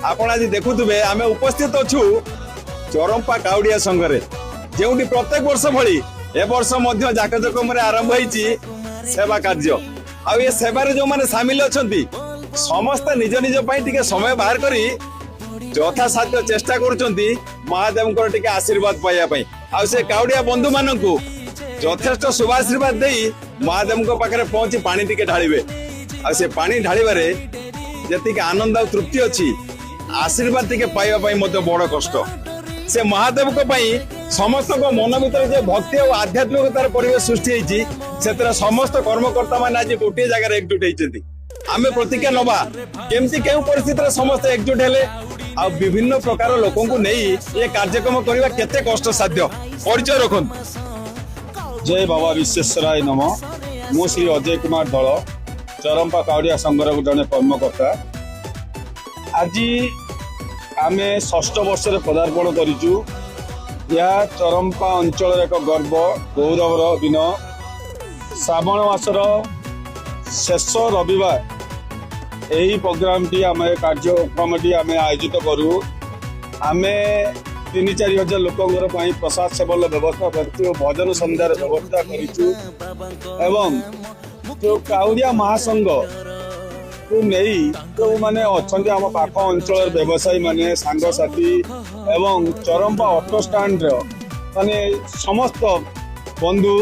आपण आज देखुवे आम उपस्थित अच्छु चरंपा काउडिया संघरे जो प्रत्येक वर्ष भली ए वर्ष जाकजकम आरंभ होती सेवा कार्य आ ये सेवार जो मैंने सामिल अच्छा समस्त निज निज टे समय बाहर करी यथासाध्य चेष्टा करुँच महादेव टे आशीर्वाद पाइबापी आ से काउडिया बंधु मान यथेष्ट शुभाशीर्वाद दे महादेव पाखे पहुंची पानी टिके ढालिबे आ से पानी ढालिबारे जति आनंद आ तृप्ति अच्छी आशीर्वाद टिके पाइबा बड़ कष्ट से महादेव समस्त मन भीतर जो भक्ति और आध्यात्मिकतार परिवेश सृष्टि होती समस्त कर्मकर्ता मान आज गोटे जगह एकजुट होती आम प्रतिज्ञा नवा केमती के परिस्थिति समस्त एकजुट हेले आ विभिन्न प्रकार लोक नहीं ये कार्यक्रम करने केते कष्ट साध्य परिचय रखन। जय बाबा विश्वेश्वराय नम मु श्री अजय कुमार दल चरंपा काउडिया संघर जड़े कर्मकर्ता आज आम षष्ठ वर्ष पदार्पण करूँ यह चरंपा अंचल एक गर्व गौरवर दिन श्रावण मासर शेष रविवार यही प्रोग्राम टी आम कार्यक्रम टी आम आयोजित करूँ आम 3-4 हजार लोकंर प्रसाद सेवन व्यवस्था कर भजन संध्यार व्यवस्था कर जो काउडिया महासंघ को नहीं जो मैंने अच्छा आम पाख अंचल व्यवसायी माने सांगसाथी एवं चरंपा ऑटो स्टैंड माने समस्त बंधु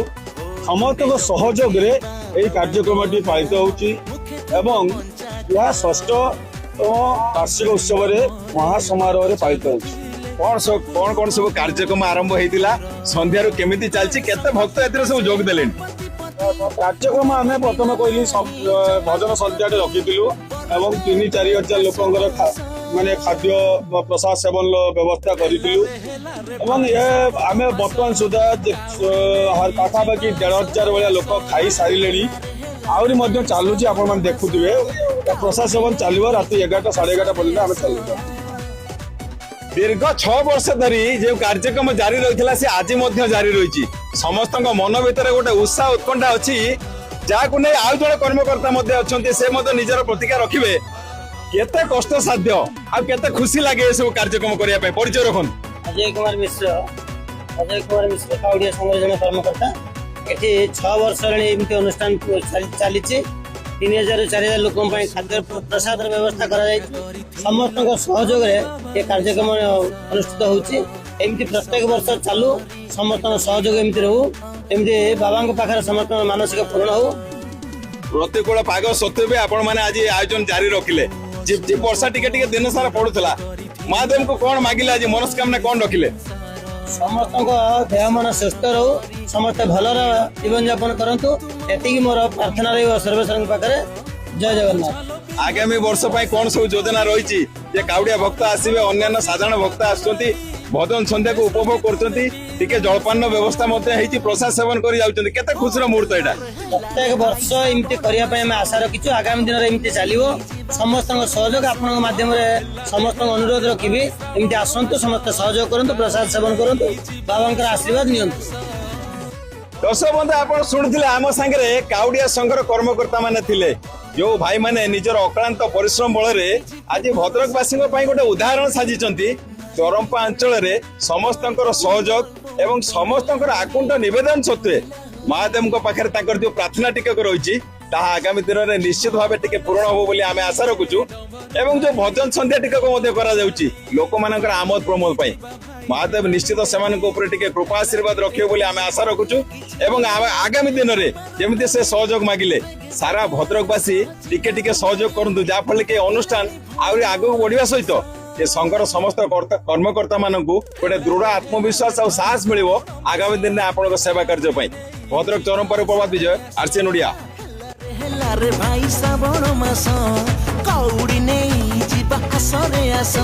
समस्त सहयोग रे यही कार्यक्रम पालित होची एवं यह षष्ठ वार्षिक उत्सव महासमारोह पालित होची। कौन कौन सब कार्यक्रम आरंभ होता संध्या केमी चलती केते भक्त ए सब जोग देले कार्यक्रम आम प्रथम कहली भजन संध्या रखी एवं 3-4 हजार लोकंर माने खाद्य प्रसाद सेवन व्यवस्था करूँ ये आम बर्तमान सुधा पाखापाखि 1,500 भाया लोक खाई सारे आहरी चलुची आपण देखुए प्रसाद सेवन चलो राति 11टा 11:30 पर्यटन आम चलू। दीर्घ 6 वर्ष धरी जो कार्यक्रम जारी रही से आज जारी रही समस्त मन भीतर गोटे उत्साह उत्कंठा अच्छी जहाँ नहीं आउ जड़े कर्मकर्ता अच्छा से निजर प्रतिज्ञा रखिए केते कष्ट साध्य आ केते खुशी लगे ये सब कार्यक्रम करने परिचय रखन। अजय कुमार मिश्र काउडिया संघ जन कर्मकर्ता ये 6 वर्ष एमती अनुष्ठान चली 3,000-4,000 लोक खाद्य प्रसाद व्यवस्था कर समस्त सहयोग ये कार्यक्रम अनुष्ठित होमती प्रत्येक वर्ष चालू समस्त सहयोग एमती रहू एमती बाबा पाखे समस्त मानसिक पूर्ण हो। प्रतिकूल पाग सत्वे भी आपण मैंने आज आयोजन जारी रखिले झिप झिप वर्षा टिके दिन सारा पड़ूला महादेव को कौन मागिले आज मनस्कामना कौन रखिले समस्त देह मन सुस्थ रहू समस्त भलर जीवन यापन करंतु एति मोर प्रार्थना रही सर्वेश्वर पाखे जय जगन्नाथ। आगामी वर्ष कौन सब योजना रही काउडिया भक्त आसवे अन्य साधारण भक्त आसुंती भजन संध्या को उपभोग कर जलपान व्यवस्था प्रसाद सेवन कर खुशी मुहूर्त यहाँ प्रत्येक वर्ष एमती करने आशा रखीचु आगामी दिन में चलो समस्त सहयोग आपण माध्यम समस्त अनुरोध रखी एमती आसतु समस्त सहयोग करूँ प्रसाद सेवन करूँ बाबा आशीर्वाद नियंतु। दर्शक बंधु आप शुणुते आम सांगे काउडिया संघर कर्मकर्ता माने थिले जो भाई माने निजर अक्लांत परिश्रम बल आज भद्रकवासी गोटे उदाहरण साजिचंती चरंपा अंचल रे समस्त सहयोग एवं समस्त आकुंठ निवेदन सत्वे महादेव पाखे जो प्रार्थना टिकक रही आगामी दिन में निश्चित भाव टे पूरण हम बोली आम आशा रखुचु एवं जो भजन संध्या टिकक लोक मान आमोद प्रमोद महादेव निश्चित से कृपा आशीर्वाद रखे बोली आम आशा रखुचु एवं आगामी दिन में जमी से सहयोग मागिले सारा भद्रकवासी टिके टिके सहयोग करूँ जहाँफल कि अनुष्ठान आहरी आगू बढ़िया सहित ये संघर समस्त कर्मकर्ता मानू गोटे दृढ़ आत्मविश्वास और साहस मिल आगामी दिन में आपण सेवा कार्य भद्रक चरंपार प्रभात विजय आरसीएन ओडिया। भाई श्रावण मास कौड़ी नहीं जीवा आस रे आस